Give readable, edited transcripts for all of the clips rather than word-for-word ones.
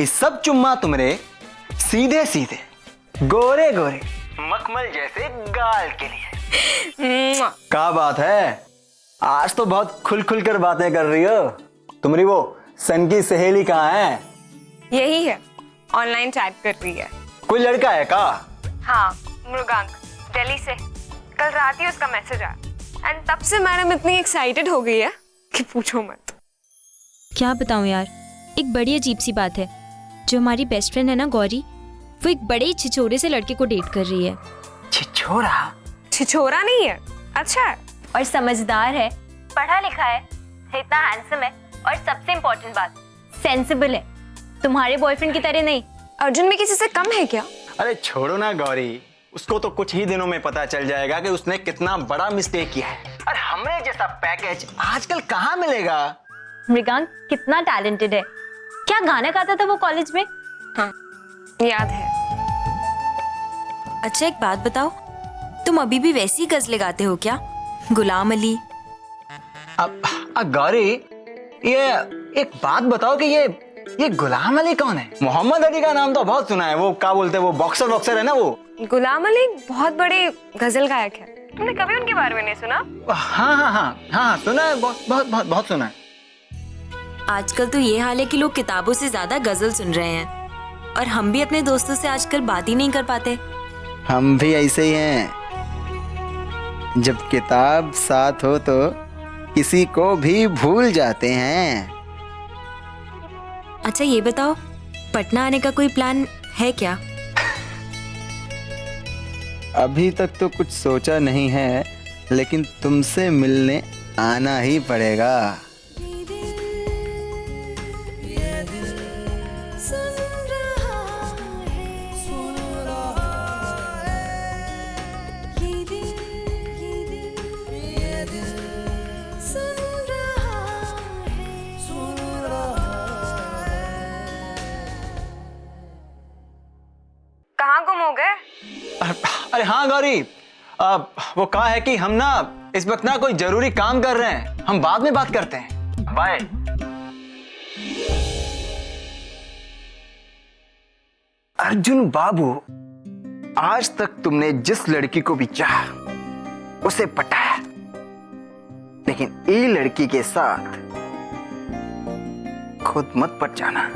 इस सब चुम्मा तुमरे सीधे सीधे गोरे गोरे मखमल जैसे गाल के लिए। क्या बात है, आज तो बहुत खुल खुल कर बातें कर रही हो। तुम्हारी वो सन की सहेली कहाँ है? यही है, ऑनलाइन चैट कर रही है। कोई लड़का है का? हाँ, मृगांक, दिल्ली से। कल रात ही उसका मैसेज आया एंड तब से मैडम इतनी एक्साइटेड हो गई है कि पूछो मत। क्या बताऊं यार, एक बड़ी अजीब सी बात है। जो हमारी बेस्ट फ्रेंड है ना गौरी, वो एक बड़े ही छिछोरे से लड़के को डेट कर रही है। छिछोरा? छिछोरा नहीं है, अच्छा है और समझदार है, पढ़ा लिखा है, इतना हैंडसम है और सबसे इम्पोर्टेंट बात, सेंसिबल है। तुम्हारे बॉयफ्रेंड की तरह नहीं। अर्जुन में किसी से कम है क्या? अरे छोड़ो ना गौरी, उसको तो कुछ ही दिनों में पता चल जाएगा कि उसने कितना बड़ा मिस्टेक किया है। और हमें जैसा पैकेज आजकल कहाँ मिलेगा। मृगांक कितना टैलेंटेड है, क्या गाना गाता था वो कॉलेज में। हाँ, याद है। अच्छा एक बात बताओ, तुम अभी भी वैसी गजलें गाते हो क्या, गुलाम अली? अब गौरी, ये एक बात बताओ कि ये गुलाम अली कौन है? मोहम्मद अली का नाम तो बहुत सुना है, वो क्या बोलते हैं, वो बॉक्सर है ना वो। गुलाम अली बहुत बड़े गजल गायक है, तुमने कभी उनके बारे में नहीं सुना? हाँ हाँ हाँ हाँ, सुना है, बहुत बहुत बहुत बहुत सुना है। आजकल तो ये हाल है कि लोग किताबों से ज्यादा गजल सुन रहे हैं, और हम भी अपने दोस्तों से आजकल बात ही नहीं कर पाते। हम भी ऐसे ही हैं, जब किताब साथ हो तो किसी को भी भूल जाते हैं। अच्छा ये बताओ, पटना आने का कोई प्लान है क्या? अभी तक तो कुछ सोचा नहीं है, लेकिन तुमसे मिलने आना ही पड़ेगा। कहाँ गुम हो गए? अरे हाँ गौरी, वो कहा है कि हम ना इस वक्त ना कोई जरूरी काम कर रहे हैं, हम बाद में बात करते हैं, बाय। अर्जुन बाबू, आज तक तुमने जिस लड़की को भी चाहा उसे पटाया, लेकिन ये लड़की के साथ खुद मत पट जाना।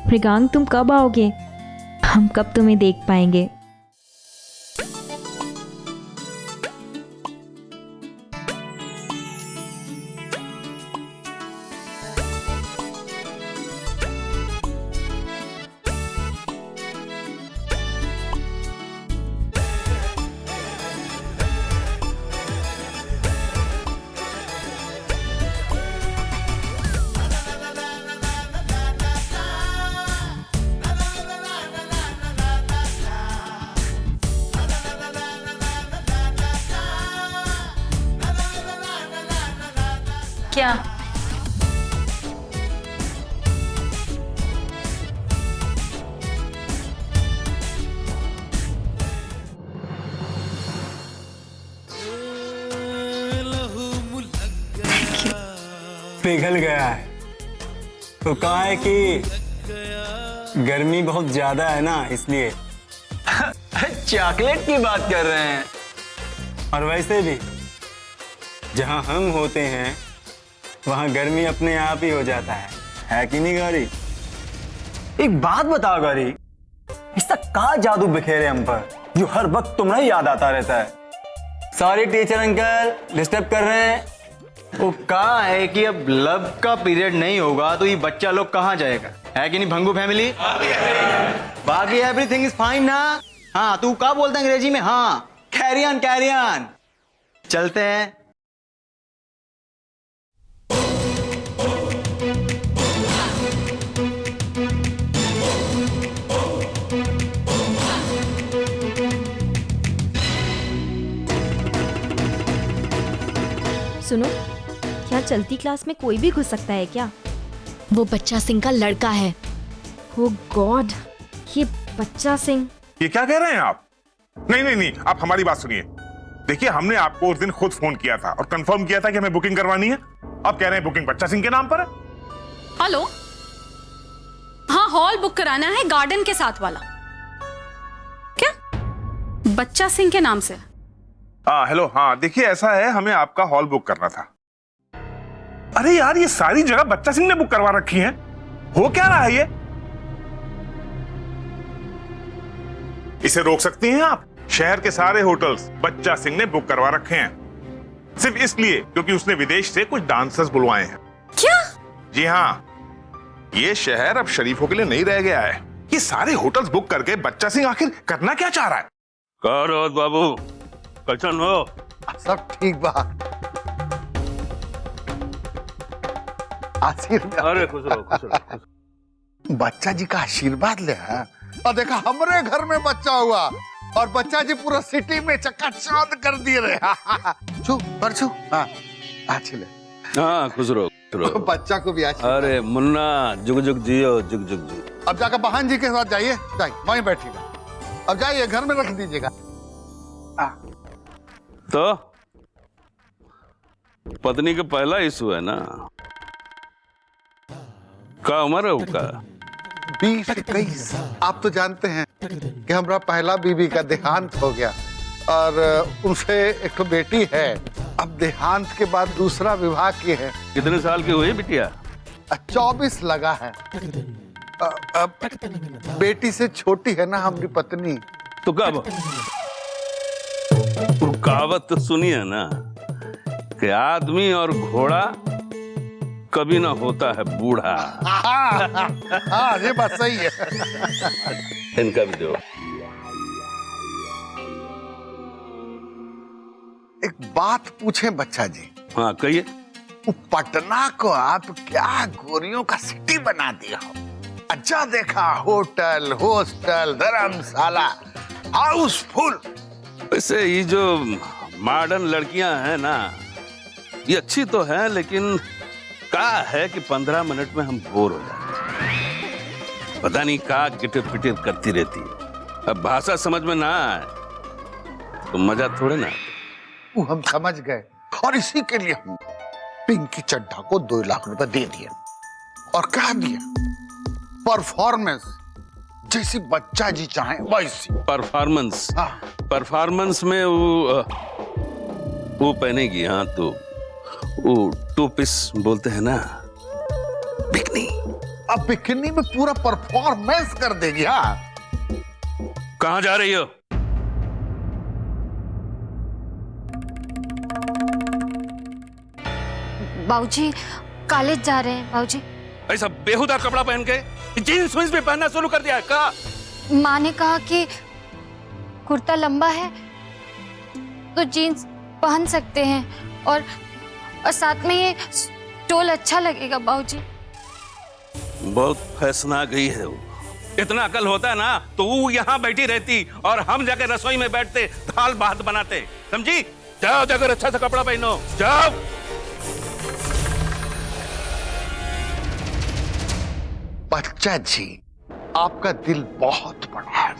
मृगांक तुम कब आओगे, हम कब तुम्हें देख पाएंगे? क्या? पिघल गया है तो कहा है कि गर्मी बहुत ज्यादा है ना, इसलिए। चॉकलेट की बात कर रहे हैं। और वैसे भी जहां हम होते हैं वहां गर्मी अपने आप ही हो जाता है कि नहीं गौरी? एक बात बताओ गौरी, इसका क्या जादू बिखेरे हम पर, जो हर वक्त तुम्हें याद आता रहता है? सॉरी टीचर अंकल, डिस्टर्ब कर रहे हैं। वो कहा है कि अब लव का पीरियड नहीं होगा तो ये बच्चा लोग कहाँ जाएगा, है कि नहीं भंगू फैमिली? बाकी एवरीथिंग इज फाइन ना? हाँ, तू क्या बोलता है अंग्रेजी में? हाँ, कैरी ऑन कैरी ऑन। चलते हैं। सुनो, क्या चलती क्लास में कोई भी घुस सकता है क्या? वो बच्चा सिंह का लड़का है। ओह गॉड, ये बच्चा सिंह। ये क्या कह रहे हैं आप? नहीं नहीं नहीं, आप हमारी बात सुनिए। देखिए, हमने आपको उस दिन खुद फोन किया था और कंफर्म किया था कि हमें बुकिंग करवानी है। अब कह रहे हैं बुकिंग बच्चा सिंह के नाम पर है। हेलो, हाँ हॉल बुक कराना है गार्डन के साथ वाला। क्या बच्चा सिंह के नाम से? हाँ हेलो, हाँ देखिए ऐसा है, हमें आपका हॉल बुक करना था। अरे यार, ये सारी जगह बच्चा सिंह ने बुक करवा रखी है, हो क्या रहा है ये? इसे रोक सकती हैं आप? शहर के सारे होटल्स बच्चा सिंह ने बुक करवा रखे हैं, सिर्फ इसलिए क्योंकि उसने विदेश से कुछ डांसर्स बुलवाए हैं। क्या? जी हाँ, ये शहर अब शरीफों के लिए नहीं रह गया है। ये सारे होटल्स बुक करके बच्चा सिंह आखिर करना क्या चाह रहा है? कहो बाबू, कैसन हो? सब ठीक बा। आशीर्वाद। अरे खुश रहो, खुश रहो, खुश रहो। बच्चा जी का आशीर्वाद ले। और देखा, हमरे घर में बच्चा हुआ और बच्चा जी पूरा सिटी में चकाचौंध कर दिए रहे। छू पर छू। हाँ अच्छे ले। हाँ खुश रहो, खुश रहो। बच्चा को भी आशीर्वाद। अरे मुन्ना, जुग जुग जियो, जुग जुग जियो। अब जाकर बहन जी के साथ जाइए, वहीं बैठिएगा। अब जाइए, घर में रख दीजिएगा। तो पत्नी का पहला इशू है ना? क्या उम्र है उसका? 20-21। आप तो जानते हैं कि हमारा पहला बीबी का देहांत हो गया और उनसे एक तो बेटी है। अब देहांत के बाद दूसरा विवाह किए हैं। कितने साल की हुई बिटिया? 24 लगा है। अब बेटी से छोटी है ना हमारी पत्नी। तो कब? वो कहावत तो सुनी है ना कि आदमी और घोड़ा कभी ना होता है बूढ़ा। हाँ ये बात सही है। इनका भी दो। एक बात पूछें बच्चा जी? हाँ कहिए। वो पटना को आप क्या गोरियों का सिटी बना दिया हो। अच्छा देखा, होटल, हॉस्टल, धर्मशाला, हाउसफुल। वैसे ये जो मॉडर्न लड़कियां हैं ना, ये अच्छी तो हैं, लेकिन क्या है कि 15 मिनट में हम बोर हो जाते हैं। पता नहीं क्या गिटिर पिटिर करती रहती है। अब भाषा समझ में ना आए तो मजा थोड़े ना। वो हम समझ गए और इसी के लिए हम पिंकी चड्ढा को 2 लाख रुपए दे दिए और कह दिया परफॉर्मेंस जैसी बच्चा जी चाहे वैसी। परफॉर्मेंस? हाँ। परफॉर्मेंस में वो पहनेगी। हाँ तो वो 2 पीस बोलते हैं ना, बिकनी। अब बिकनी में पूरा परफॉर्मेंस कर देगी। हाँ। कहाँ जा रही हो? बाबूजी कॉलेज जा रहे हैं। बाबूजी ऐसा बेहुदा कपड़ा पहन के जीन्स वीन्स भी पहनना शुरू कर दिया है क्या? माँ ने कहा कि कुर्ता लंबा है तो जीन्स पहन सकते हैं और साथ में ये स्टोल अच्छा लगेगा। बाबूजी बहुत फैशन आ गई है वो। इतना अकल होता है ना तो वो यहाँ बैठी रहती और हम जाकर रसोई में बैठते दाल भात बनाते। समझी? जाओ जाकर अच्छा सा कपड़ा पहनो, जाओ। बच्चा जी, आपका दिल बहुत बड़ा है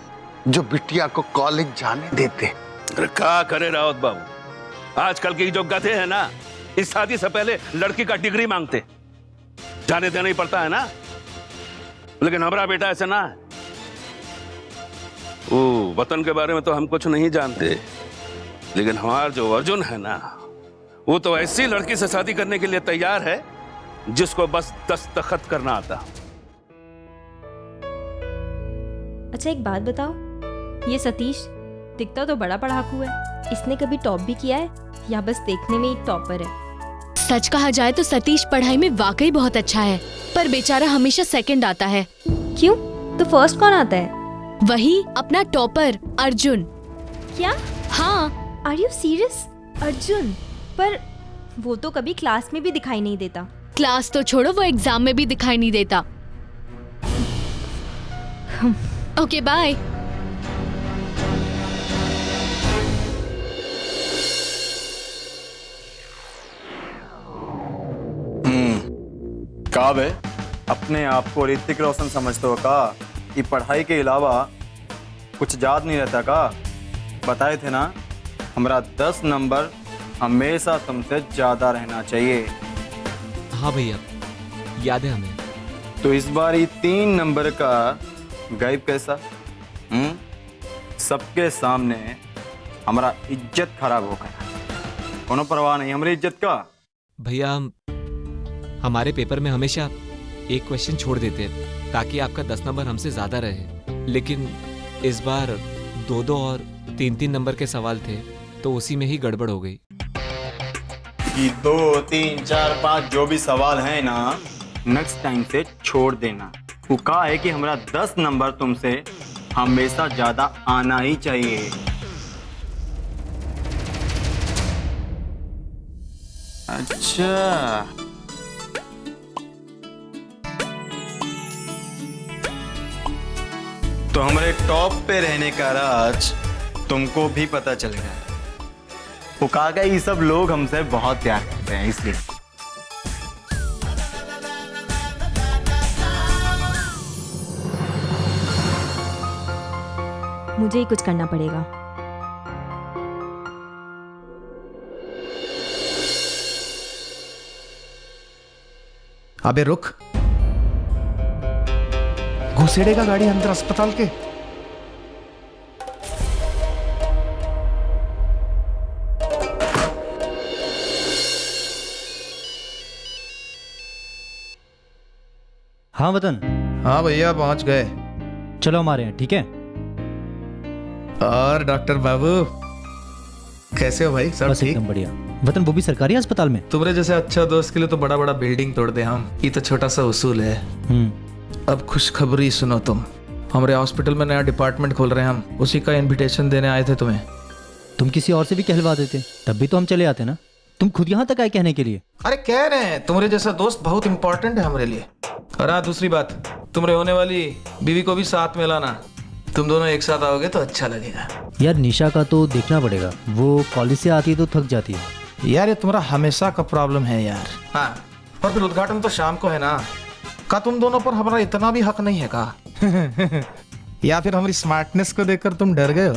जो बिटिया को कॉलेज जाने देते। अरे क्या करे रावत बाबू, आजकल के जो गधे हैं ना, इस शादी से पहले लड़की का डिग्री मांगते। जाने देना ही पड़ता है ना, लेकिन हमारा बेटा ऐसा ना है। वो वतन के बारे में तो हम कुछ नहीं जानते, लेकिन हमारा जो अर्जुन है ना, वो तो ऐसी लड़की से शादी करने के लिए तैयार है जिसको बस दस्तखत करना आता। अच्छा एक बात बताओ, ये सतीश दिखता तो बड़ा पढ़ाकू है, इसने कभी टॉप भी किया है या बस देखने में ही टॉपर है? सच कहा जाए तो सतीश पढ़ाई में वाकई बहुत अच्छा है, पर बेचारा हमेशा सेकंड आता है। क्यों? तो फर्स्ट कौन आता है? वही अपना टॉपर अर्जुन। क्या? हाँ। Are you serious? अर्जुन? पर वो तो कभी क्लास में भी दिखाई नहीं देता। क्लास तो छोड़ो, वो एग्जाम में भी दिखाई नहीं देता। Okay bye. का बे, अपने आप को ऋतिक रोशन समझते हो का? कि पढ़ाई के अलावा कुछ याद नहीं रहता का? बताए थे ना हमारा 10 नंबर हमेशा तुमसे ज्यादा रहना चाहिए। हाँ भैया, याद है हमें। तो इस बार ये 3 नंबर का गायब कैसा? सबके सामने हमारा इज्जत खराब हो गया। कोनो परवाह नहीं हमारी इज्जत का। भैया हमारे पेपर में हमेशा एक क्वेश्चन छोड़ देते हैं ताकि आपका 10 नंबर हमसे ज्यादा रहे, लेकिन इस बार 2-2 और 3-3 नंबर के सवाल थे तो उसी में ही गड़बड़ हो गई। ये 2, 3, 4, 5 जो भी सवाल है ना, नेक्स्ट टाइम से छोड़ देना। वो कहा है कि हमारा 10 नंबर तुमसे हमेशा ज्यादा आना ही चाहिए। अच्छा, तो हमारे टॉप पे रहने का राज तुमको भी पता चलेगा। वो कहा कि ये सब लोग हमसे बहुत प्यार करते हैं इसलिए। मुझे ही कुछ करना पड़ेगा। अबे रुक, घुसेड़ेगा गाड़ी अंदर अस्पताल के। हाँ वतन। हाँ भैया पहुंच गए। चलो हमारे यहाँ, ठीक है। और डॉक्टर बाबू कैसे हो भाई? सब बस ठीक? एकदम बढ़िया। वतन, वो भी सरकारी अस्पताल में? तुम्हारे जैसे अच्छा दोस्त के लिए तो बड़ा बड़ा बिल्डिंग तोड़ दे हम, ये तो छोटा सा उसूल है। अब खुशखबरी सुनो तुम, हमारे हॉस्पिटल में नया डिपार्टमेंट खोल रहे हैं हम, उसी का इनविटेशन देने आए थे तुम्हें। तुम किसी और से भी कहलवा देते, तब भी तो हम चले आते ना। तुम खुद यहाँ तक आए कहने के लिए? अरे कह रहे हैं तुम्हारे जैसा दोस्त बहुत इंपॉर्टेंट है हमारे लिए। और हाँ, दूसरी बात, तुम्हारे होने वाली बीवी को भी साथ में लाना। तुम दोनों एक साथ आओगे तो अच्छा लगेगा। यार निशा का तो देखना पड़ेगा, वो कॉलेज से आती है तो थक जाती है। यार ये तुम्हारा हमेशा का प्रॉब्लम है यार। हाँ, और फिर उद्घाटन तो शाम को है ना। का तुम दोनों पर हमारा इतना भी हक नहीं है का? या फिर हमारी स्मार्टनेस को देखकर तुम डर गए हो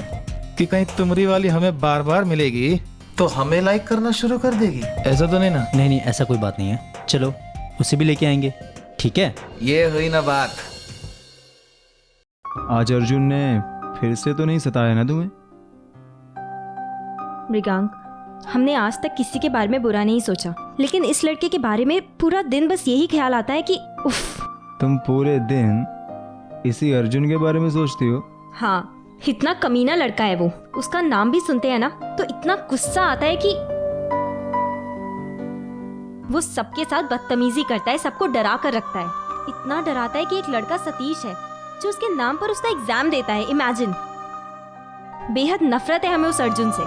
कि कहीं तुम्हारी वाली हमें बार बार मिलेगी तो हमें लाइक करना शुरू कर देगी? ऐसा तो नहीं ना? नहीं, ऐसा कोई बात नहीं है। चलो उसे भी लेके आएंगे, ठीक है? ये हुई ना बात। आज अर्जुन ने फिर से तो नहीं सताया ना तुम्हें? मृगांक, हमने आज तक किसी के बारे में बुरा नहीं सोचा, लेकिन इस लड़के के बारे में पूरा दिन बस यही ख्याल आता है कि उफ। तुम पूरे दिन इसी अर्जुन के बारे में सोचती हो? हाँ, इतना कमीना लड़का है वो। उसका नाम भी सुनते हैं ना तो इतना गुस्सा आता है कि वो सबके साथ बदतमीजी करता है, सबको डरा कर रखता है। इतना डराता है कि एक लड़का सतीश है जो उसके नाम पर उसका एग्जाम देता है। इमेजिन। बेहद नफरत है हमें उस अर्जुन से।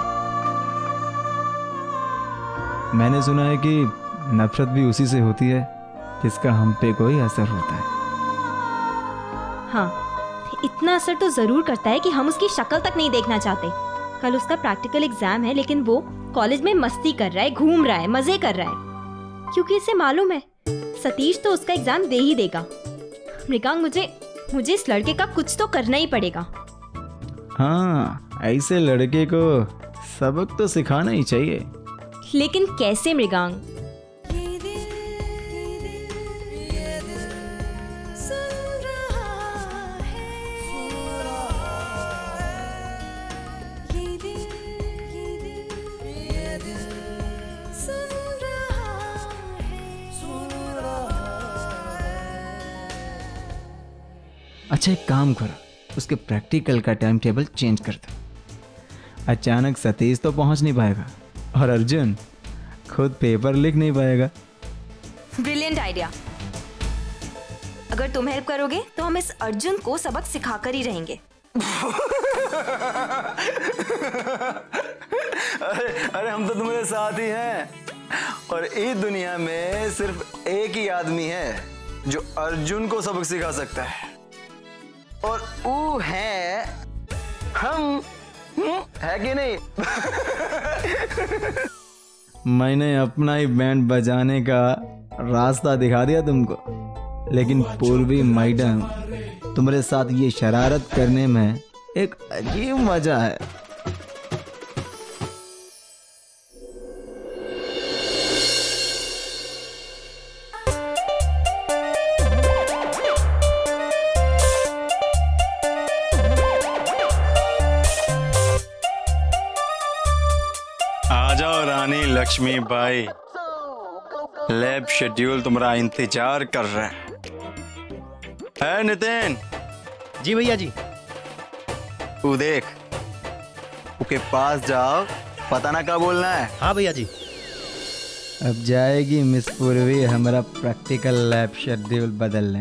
मैंने सुना है कि नफरत भी उसी से होती है जिसका हम पे कोई असर होता है। हाँ, इतना असर तो जरूर करता है कि हम उसकी शक्ल तक नहीं देखना चाहते। कल उसका प्रैक्टिकल एग्जाम है, लेकिन वो कॉलेज में मस्ती कर रहा है, घूम रहा है, मजे कर रहा है, क्योंकि इसे मालूम है सतीश तो उसका एग्जाम दे ही देगा। मृगांक, मुझे इस लड़के का कुछ तो करना ही पड़ेगा। हाँ, ऐसे लड़के को सबक तो सिखाना ही चाहिए। लेकिन कैसे मृगांक? अच्छा एक काम करो, उसके प्रैक्टिकल का टाइम टेबल चेंज कर दो। अचानक सतीश तो पहुंच नहीं पाएगा और अर्जुन खुद पेपर लिख नहीं पाएगा। Brilliant idea. अगर तुम हेल्प करोगे तो हम इस अर्जुन को सबक सिखाकर ही रहेंगे। अरे हम तो तुम्हारे साथ ही हैं। और इस दुनिया में सिर्फ एक ही आदमी है जो अर्जुन को सबक सिखा सकता है, और वो है हम। है कि नहीं? मैंने अपना ही बैंड बजाने का रास्ता दिखा दिया तुमको, लेकिन पूर्वी मैडम तुम्हारे साथ ये शरारत करने में एक अजीब मजा है। लक्ष्मी भाई, लैब शेड्यूल तुम्हारा इंतजार कर रहा है नितिन? जी भैया जी। तू देख, उसके पास जाओ, पता ना क्या बोलना है। हाँ भैया जी। अब जाएगी मिस पूर्वी हमारा प्रैक्टिकल लैब शेड्यूल बदलने।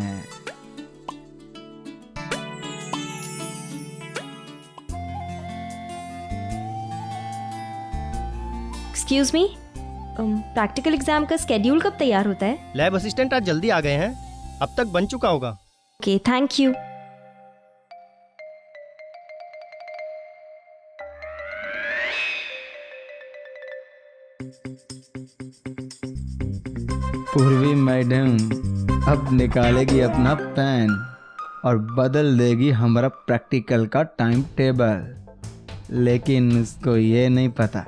एक्सक्यूज मी, प्रैक्टिकल एग्जाम का स्केड्यूल कब तैयार होता है? लैब असिस्टेंट आज जल्दी आ गए हैं, अब तक बन चुका होगा। Okay, thank you. पूर्वी मैडम अब निकालेगी अपना पेन और बदल देगी हमारा प्रैक्टिकल का टाइम टेबल। लेकिन उसको ये नहीं पता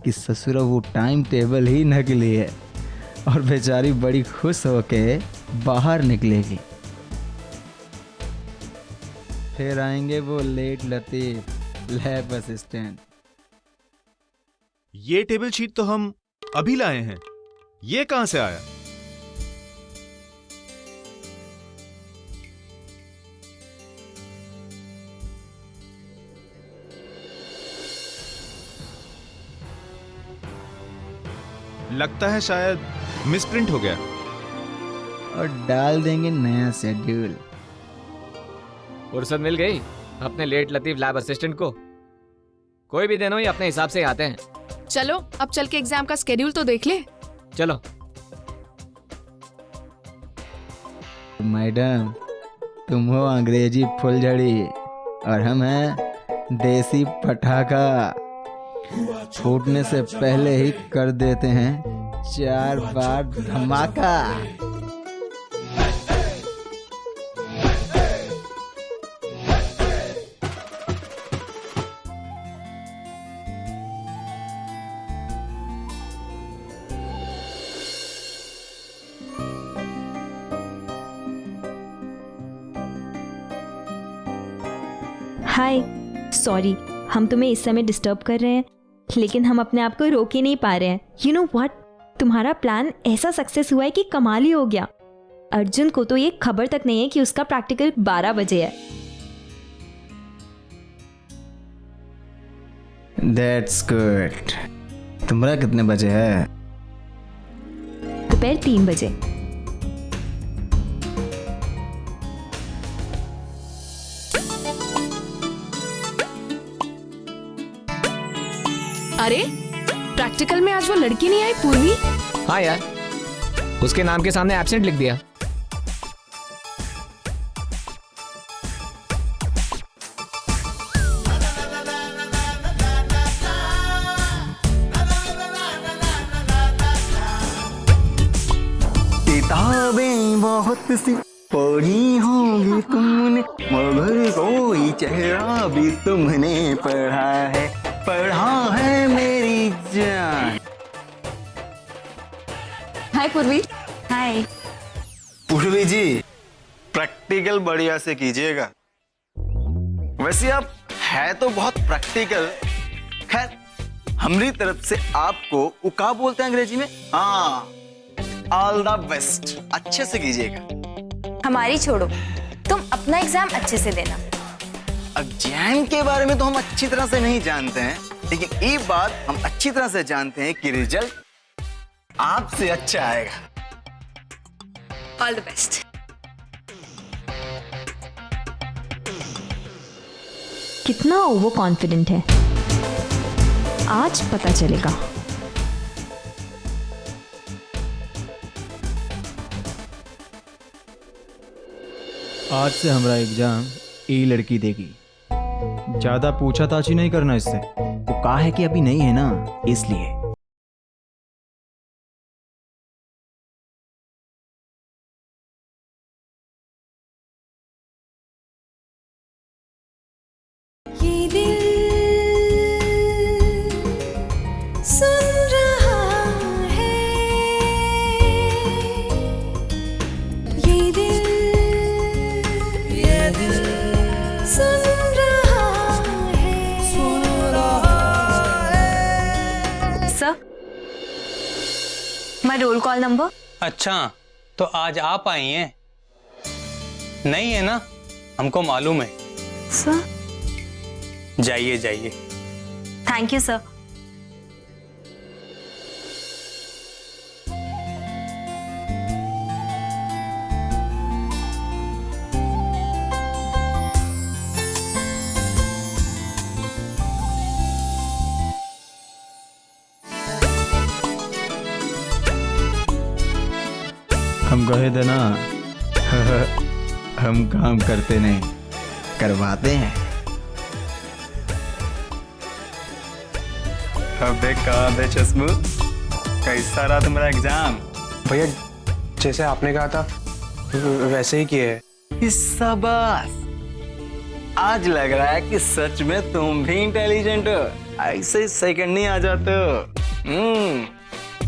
कि ससुरा वो टाइम टेबल ही नकली है और बेचारी बड़ी खुश होके बाहर निकलेगी। फिर आएंगे वो लेट लतीफ लैब असिस्टेंट। ये टेबल शीट तो हम अभी लाए हैं, ये कहां से आया? लगता है शायद मिसप्रिंट हो गया। और डाल देंगे नया शेड्यूल। फुर्सत मिल गई अपने लेट लतीफ लैब असिस्टेंट को। कोई भी दिन हो, ये अपने हिसाब से आते हैं। चलो अब चल के एग्जाम का स्केड्यूल तो देख ले। चलो। मैडम तुम हो अंग्रेजी फुलझड़ी और हम हैं देसी पटाखा। फूटने से पहले ही कर देते हैं 4 बार धमाका। हाय, सॉरी हम तुम्हें इस समय डिस्टर्ब कर रहे हैं, लेकिन हम अपने आप को रोक ही नहीं पा रहे हैं। यू नो व्हाट, तुम्हारा प्लान ऐसा सक्सेस हुआ है कि कमाल ही हो गया। अर्जुन को तो ये खबर तक नहीं है कि उसका प्रैक्टिकल 12 बजे है। That's good। तुम्हारा कितने बजे है? दोपहर 3 बजे। अरे प्रैक्टिकल में आज वो लड़की नहीं आई पूर्वी? हाँ यार, उसके नाम के सामने एब्सेंट लिख दिया। किताबें बहुत सी पढ़ी होंगी तुमने, मगर कोई चेहरा भी तुमने पढ़ा है मेरी जान। हाय पूर्वी। हाय। पूर्वी जी, प्रैक्टिकल बढ़िया से कीजिएगा। वैसे आप है तो बहुत प्रैक्टिकल। खैर, हमारी तरफ से आपको वो क्या बोलते हैं अंग्रेजी में? हाँ, ऑल द बेस्ट। अच्छे से कीजिएगा। हमारी छोड़ो, तुम अपना एग्जाम अच्छे से देना। एग्जाम के बारे में तो हम अच्छी तरह से नहीं जानते हैं, लेकिन एक बात हम अच्छी तरह से जानते हैं कि रिजल्ट आपसे अच्छा आएगा। All the best. कितना ओवर कॉन्फिडेंट है, आज पता चलेगा। आज से हमारा एग्जाम ये लड़की देगी। ज्यादा पूछताछ नहीं करना इससे। वो कहा है कि अभी नहीं है ना, इसलिए। ये दिल सुन रहा है, ये दिल सुन रहा है, माय रोल कॉल नंबर। अच्छा, तो आज आप आई हैं? नहीं है ना, हमको मालूम है। सर। जाइए जाइए। Thank you sir. हम कहे देना हम काम करते नहीं, करवाते हैं। अबे कहाँ बे चश्मू, कैसा रहा तुम्हारा एग्जाम? भैया जैसे आपने कहा था वैसे ही किए है। शाबाश, आज लग रहा है कि सच में तुम भी इंटेलिजेंट हो, ऐसे ही सेकंड नहीं आ जाते हो।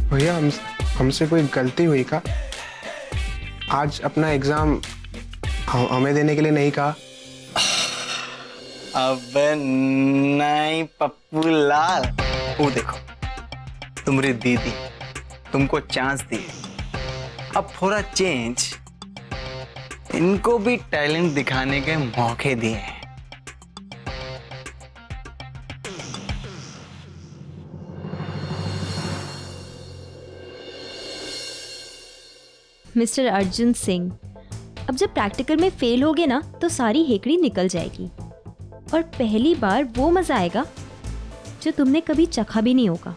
भैया हमसे कोई गलती हुई का? आज अपना एग्जाम हमें देने के लिए नहीं कहा? अबे नहीं पप्पू लाल, वो देखो तुम्हारी दीदी तुमको चांस दी, अब थोड़ा चेंज, इनको भी टैलेंट दिखाने के मौके दिए हैं। मिस्टर अर्जुन सिंह, अब जब प्रैक्टिकल में फेल होगे ना तो सारी हेकड़ी निकल जाएगी और पहली बार वो मजा आएगा जो तुमने कभी चखा भी नहीं होगा।